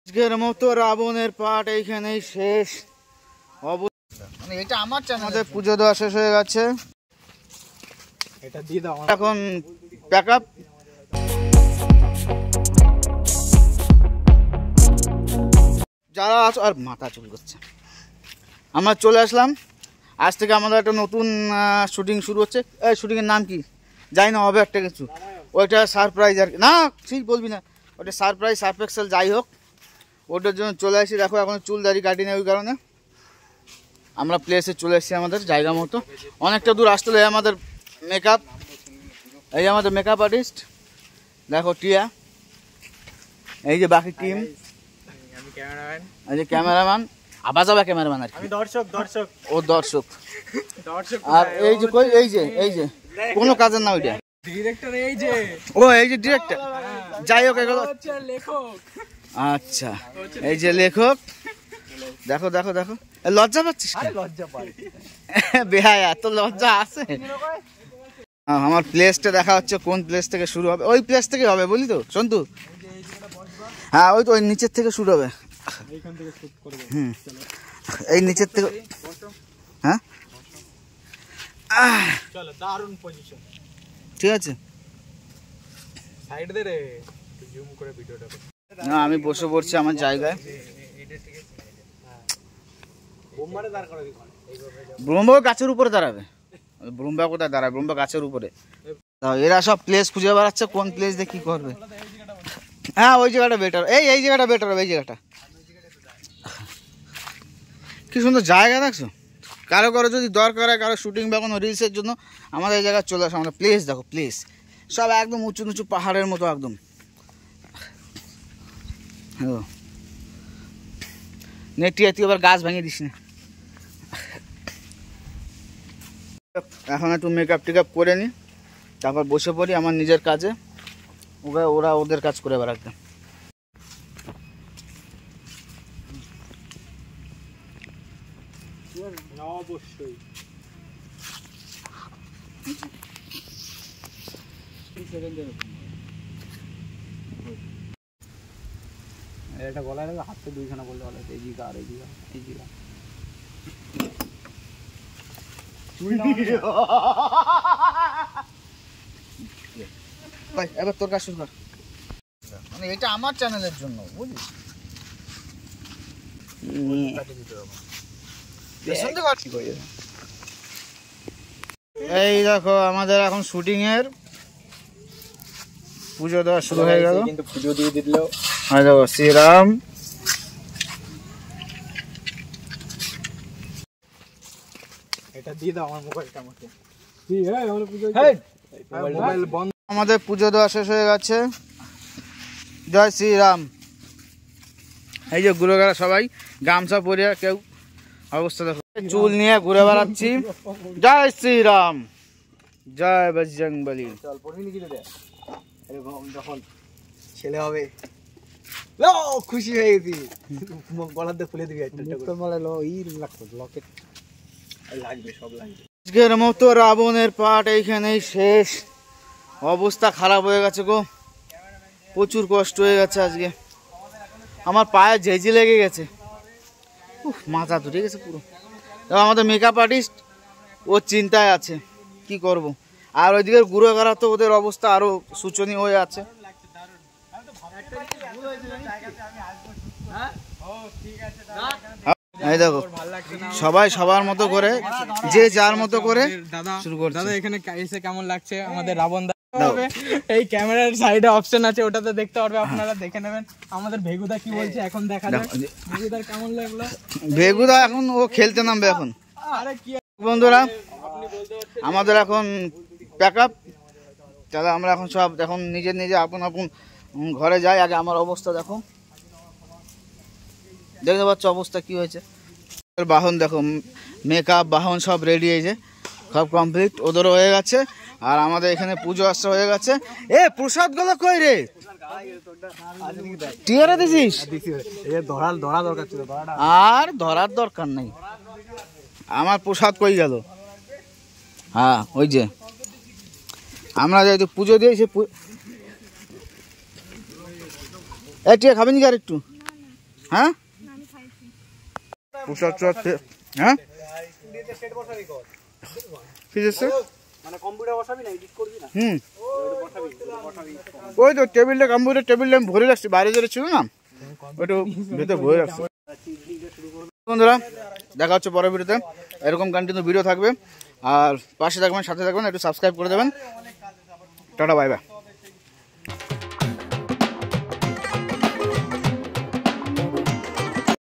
আজকের মতো রাবণের পাঠ এইখানেই শেষ। মানে এটা আমার চ্যানেল। আমাদের পুজো দেওয়া শেষ হয়ে গেছে, এটা দিয়ে দাও এখন প্যাক আপ। যারা আছো আর মাথা চুল করছে, আমরা চলে আসলাম। আজ থেকে আমাদের একটা নতুন শুটিং শুরু হচ্ছে। এই শুটিংয়ের নাম কি জানি না, হবে একটা কিছু, ওইটা সারপ্রাইজ আর না, ঠিক বলবি না, ওটা সারপ্রাইজ সারপ্রাইজ যাই হোক, ওটার জন্য চলে আসি। দেখো এখন চুল দাড়ি কাটি না, ওই কারণে আমরা প্লেসে চলে এসেছি আমাদের জায়গা মতো। অনেকটা দূর আসতে হলে আমাদের মেকআপ, এই আমাদের মেকআপ আর্টিস্ট দেখো টিয়া, এই যে বাকি টিম, এই যে ক্যামেরাম্যান, আবার যাবে ক্যামেরাম্যান আর কি, দর্শক ও দর্শক, আর এই যে কই এই যে কোনো কাজের না ওইটা ডিরেক্টর, এই যে ও এই যে ডিরেক্টর, যাই হোক এগুলো লেখক। আচ্ছা এই যে লেখক, দেখো দেখো দেখো, লজ্জা পাচ্ছিস? লজ্জা পাই বেহায়া, তো লজ্জা আছে। আমার প্লেসটা দেখা হচ্ছে, কোন প্লেস থেকে শুরু হবে, ওই প্লেস থেকে হবে বলি তো সন্তু। হ্যাঁ ওই তো ওই নিচের থেকে শুরু হবে, এই নিচের থেকে। হ্যাঁ দারুণ পজিশন, ঠিক আছে সাইড দে রে, জুম করে ভিডিওটা। না আমি বসে পড়ছি আমার জায়গায়। ব্রহ্মা গাছের উপরে দাঁড়াবে, ব্রহ্মা কোথায় দাঁড়াবে, ব্রহ্মা গাছের উপরে। এরা সব প্লেস খুঁজে বেড়াচ্ছে কোন প্লেস দিয়ে কি করবে। হ্যাঁ ওই জায়গাটা বেটার, এই জায়গাটা বেটার হবে, এই জায়গাটা কি সুন্দর জায়গা দেখছো। কারো যদি দরকার হয়, কারো শুটিং বা কোনো রিলসের জন্য, আমাদের এই জায়গায় চলে আসো। আমাদের প্লেস দেখো, প্লেস সব একদম উঁচু নিচু পাহাড়ের মতো একদম। নেটিয়া তুই আবার গাছ ভেঙে দিস না। এখন একটু মেকআপ টেকআপ করে নি, তারপর বসে পড়ি আমার নিজের কাজে। ওরা ওদের কাজ করে বেড়াতে। অবশ্যই এটা গলা হাতে দুইখানা বললে ভালো, এই জিগা আর এই জিগা, এই জিগা ভাই। এবার তোর কাজ শুরু কর, মানে এটা আমার চ্যানেলের জন্য বুঝিস। এই দেখো আমাদের এখন শুটিং এর পুজো দেওয়া শুরু হয়ে গেল, কিন্তু পুজো দিয়ে দিল। হ্যাঁ দেখো শ্রীরাম, এটা দিয়ে দাও আমার মোবাইলটা আমাকে। আমাদের পুজো দেওয়া শেষ হয়ে গেছে। জয় শ্রীরাম। এই যে ঘুরে গেল সবাই গামছা পরিয়ে, কেউ অবস্থা দেখো চুল নিয়ে ঘুরে বেড়াচ্ছি। জয় শ্রীরাম, জয় বজরংবলী। যখন ছেলে হবে খুশি হয়ে গেছি, গলাতে খুলে দিবি লকেট লাগবে, সব লাগবে। আজকের মতো রাবণের পাঠ এইখানেই শেষ। অবস্থা খারাপ হয়ে গেছে গো, প্রচুর কষ্ট হয়ে গেছে আজকে। আমার পায়ে ঝেঁঝি লেগে গেছে, মাথা ধরে গেছে পুরো। আমাদের মেকআপ আর্টিস্ট ও চিন্তায় আছে কি করব, আর ওইদিকে ঘুরে বেড়া তো ওদের অবস্থা আরো শোচনীয় হয়ে আছে। এই দেখো সবাই সবার মতো করে, যে যার মতো করে শুরু করছে। দাদা এখানে এসে কেমন লাগছে আমাদের রাবণ দা? এই ক্যামেরার সাইডে অপশন আছে, ওটাতে দেখতে পারবে আপনারা, দেখে নেবেন। আমাদের ভেগুদা কি বলছে এখন দেখা যাক, ভেগুদার কেমন লাগলো। ভেগুদা এখন ও খেলতে নামবে এখন। আরে কি বন্ধুরা, আমাদের এখন প্যাক আপ, তাহলে আমরা এখন সব এখন নিজে আপন আপন ঘরে যাই। আগে আমার অবস্থা দেখো, দেখতে পাচ্ছ অবস্থা কি হয়েছে। বাহন দেখো, মেকআপ বাহন সব রেডি হয়েছে, সব কমপ্লিট, ওদেরও হয়ে গেছে। আর আমাদের এখানে পুজো আসা হয়ে গেছে। এ প্রসাদ গুলো কই রে, টিয়ারে দিছিস? আর ধরার দরকার নেই, আমার প্রসাদ কই গেল? হ্যাঁ ওই যে আমরা যেহেতু পুজো দিয়েছি। টিয়া খাবেন কি আর একটু? হ্যাঁ পুষার চড়ছে হ্যাঁ ওই তো টেবিলটা কম্পিউটার টেবিলটা আমি ভরে রাখছি, বাইরে যেটা ছিল না ওইটা ভেতরে ভরে রাখছি। বন্ধুরা দেখা হচ্ছে পরের ভিডিওতে, এরকম কন্টিনিউ ভিডিও থাকবে, আর পাশে থাকবেন, সাথে থাকবেন, একটু সাবস্ক্রাইব করে দেবেন। Tata bye bye.